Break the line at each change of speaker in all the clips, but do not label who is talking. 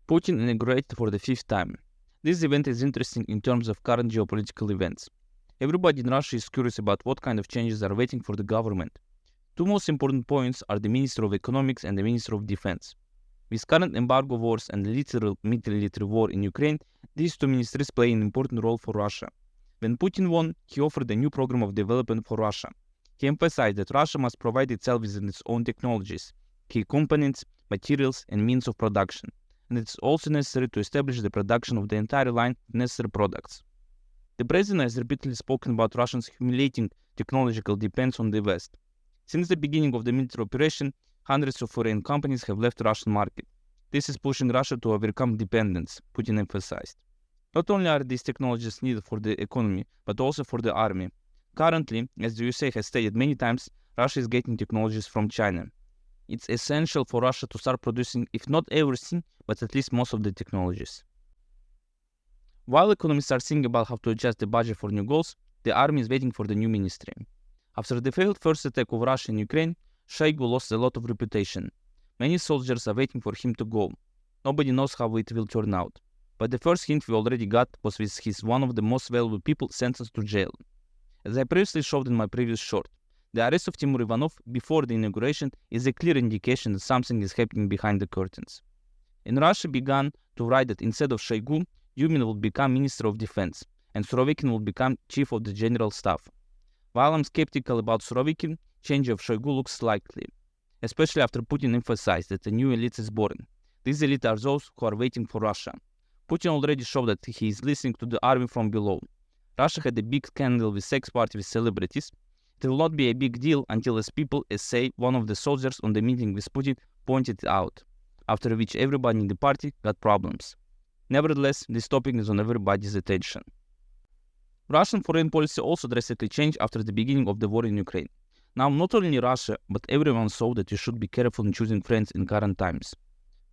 Putin inaugurated for the fifth time. This event is interesting in terms of current geopolitical events. Everybody in Russia is curious about what kind of changes are waiting for the government. Two most important points are the Minister of Economics and the Minister of Defense. With current embargo wars and literal military war in Ukraine, these two ministries play an important role for Russia. When Putin won, he offered a new program of development for Russia. He emphasized that Russia must provide itself with its own technologies, key components, materials, and means of production, and it's also necessary to establish the production of the entire line of necessary products. The president has repeatedly spoken about Russia's humiliating technological dependence on the West. Since the beginning of the military operation, hundreds of foreign companies have left the Russian market. This is pushing Russia to overcome dependence, Putin emphasized. Not only are these technologies needed for the economy, but also for the army. Currently, as the USA has stated many times, Russia is getting technologies from China. It's essential for Russia to start producing, if not everything, but at least most of the technologies. While economists are thinking about how to adjust the budget for new goals, the army is waiting for the new ministry. After the failed first attack of Russia in Ukraine, Shoigu lost a lot of reputation. Many soldiers are waiting for him to go. Nobody knows how it will turn out. But the first hint we already got was with his one of the most valuable people sentenced to jail. As I previously showed in my previous short, the arrest of Timur Ivanov before the inauguration is a clear indication that something is happening behind the curtains. In Russia began to write that instead of Shoigu, Yumin will become Minister of Defense, and Surovikin will become Chief of the General Staff. While I'm skeptical about Surovikin, change of Shoigu looks likely, especially after Putin emphasized that a new elite is born. These elite are those who are waiting for Russia. Putin already showed that he is listening to the army from below. Russia had a big scandal with sex party with celebrities. It will not be a big deal until as people as say one of the soldiers on the meeting with Putin pointed it out, after which everybody in the party got problems. Nevertheless, this topic is on everybody's attention. Russian foreign policy also drastically changed after the beginning of the war in Ukraine. Now not only Russia, but everyone saw that you should be careful in choosing friends in current times.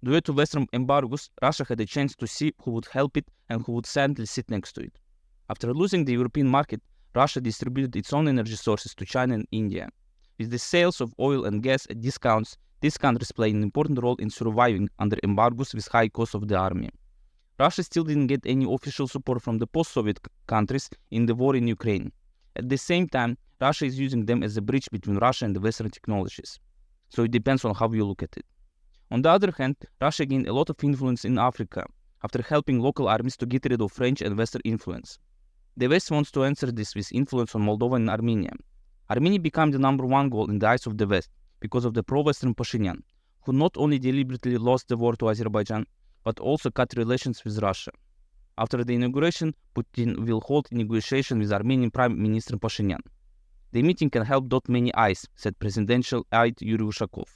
Due to Western embargoes, Russia had a chance to see who would help it and who would silently sit next to it. After losing the European market, Russia distributed its own energy sources to China and India. With the sales of oil and gas at discounts, these countries play an important role in surviving under embargoes with high costs of the army. Russia still didn't get any official support from the post-Soviet countries in the war in Ukraine. At the same time, Russia is using them as a bridge between Russia and the Western technologies. So it depends on how you look at it. On the other hand, Russia gained a lot of influence in Africa after helping local armies to get rid of French and Western influence. The West wants to answer this with influence on Moldova and Armenia. Armenia became the number one goal in the eyes of the West because of the pro-Western Pashinyan, who not only deliberately lost the war to Azerbaijan, but also cut relations with Russia. After the inauguration, Putin will hold a negotiation with Armenian Prime Minister Pashinyan. The meeting can help dot many I's, said presidential aide Yuri Ushakov.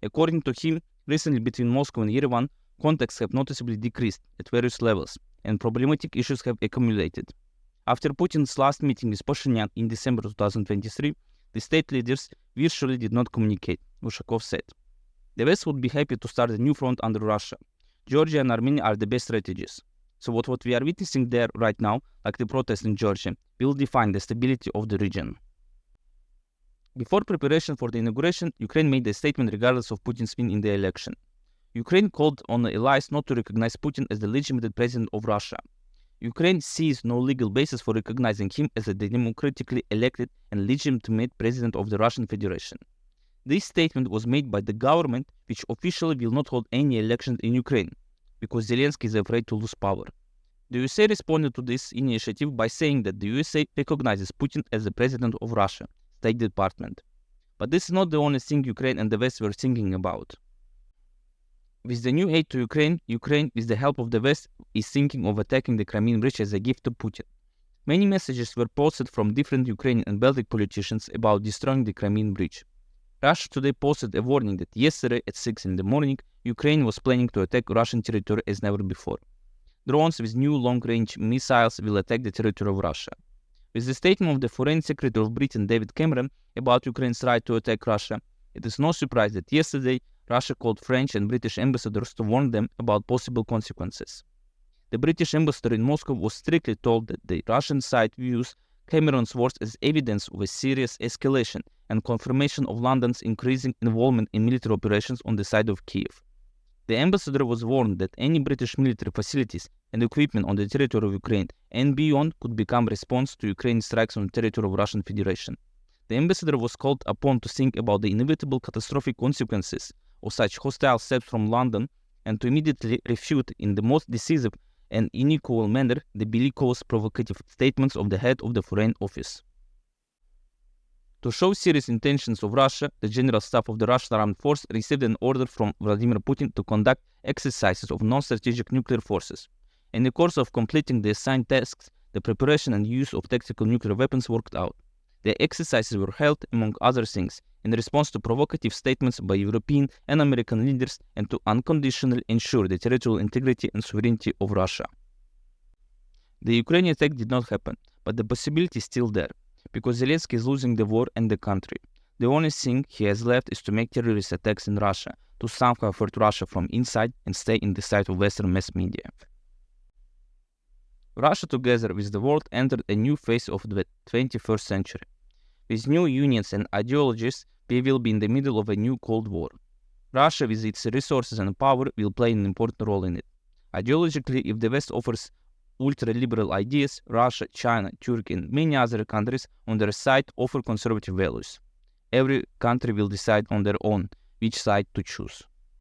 According to him, recently between Moscow and Yerevan, contacts have noticeably decreased at various levels, and problematic issues have accumulated. After Putin's last meeting with Pashinyan in December 2023, the state leaders virtually did not communicate, Ushakov said. The West would be happy to start a new front under Russia. Georgia and Armenia are the best strategies. So what we are witnessing there right now, like the protest in Georgia, will define the stability of the region. Before preparation for the inauguration, Ukraine made a statement regardless of Putin's win in the election. Ukraine called on the allies not to recognize Putin as the legitimate president of Russia. Ukraine sees no legal basis for recognizing him as a democratically elected and legitimate president of the Russian Federation. This statement was made by the government, which officially will not hold any elections in Ukraine, because Zelensky is afraid to lose power. The USA responded to this initiative by saying that the USA recognizes Putin as the president of Russia, State Department. But this is not the only thing Ukraine and the West were thinking about. With the new aid to Ukraine, with the help of the West, is thinking of attacking the Crimean Bridge as a gift to Putin. Many messages were posted from different Ukrainian and Baltic politicians about destroying the Crimean Bridge. Russia today posted a warning that yesterday at 6 in the morning, Ukraine was planning to attack Russian territory as never before. Drones with new long-range missiles will attack the territory of Russia. With the statement of the Foreign Secretary of Britain David Cameron about Ukraine's right to attack Russia, it is no surprise that yesterday Russia called French and British ambassadors to warn them about possible consequences. The British ambassador in Moscow was strictly told that the Russian side views Cameron's words as evidence of a serious escalation and confirmation of London's increasing involvement in military operations on the side of Kiev. The ambassador was warned that any British military facilities and equipment on the territory of Ukraine and beyond could become response to Ukraine's strikes on the territory of Russian Federation. The ambassador was called upon to think about the inevitable catastrophic consequences of such hostile steps from London and to immediately refute in the most decisive and unequal manner the bellicose provocative statements of the head of the Foreign Office. To show serious intentions of Russia, the General Staff of the Russian Armed Force received an order from Vladimir Putin to conduct exercises of non-strategic nuclear forces. In the course of completing the assigned tasks, the preparation and use of tactical nuclear weapons worked out. The exercises were held, among other things, in response to provocative statements by European and American leaders and to unconditionally ensure the territorial integrity and sovereignty of Russia. The Ukrainian attack did not happen, but the possibility is still there, because Zelensky is losing the war and the country. The only thing he has left is to make terrorist attacks in Russia, to somehow hurt Russia from inside and stay in the sight of Western mass media. Russia, together with the world, entered a new phase of the 21st century. With new unions and ideologies, we will be in the middle of a new Cold War. Russia, with its resources and power, will play an important role in it. Ideologically, if the West offers ultra-liberal ideas, Russia, China, Turkey, and many other countries on their side offer conservative values. Every country will decide on their own which side to choose.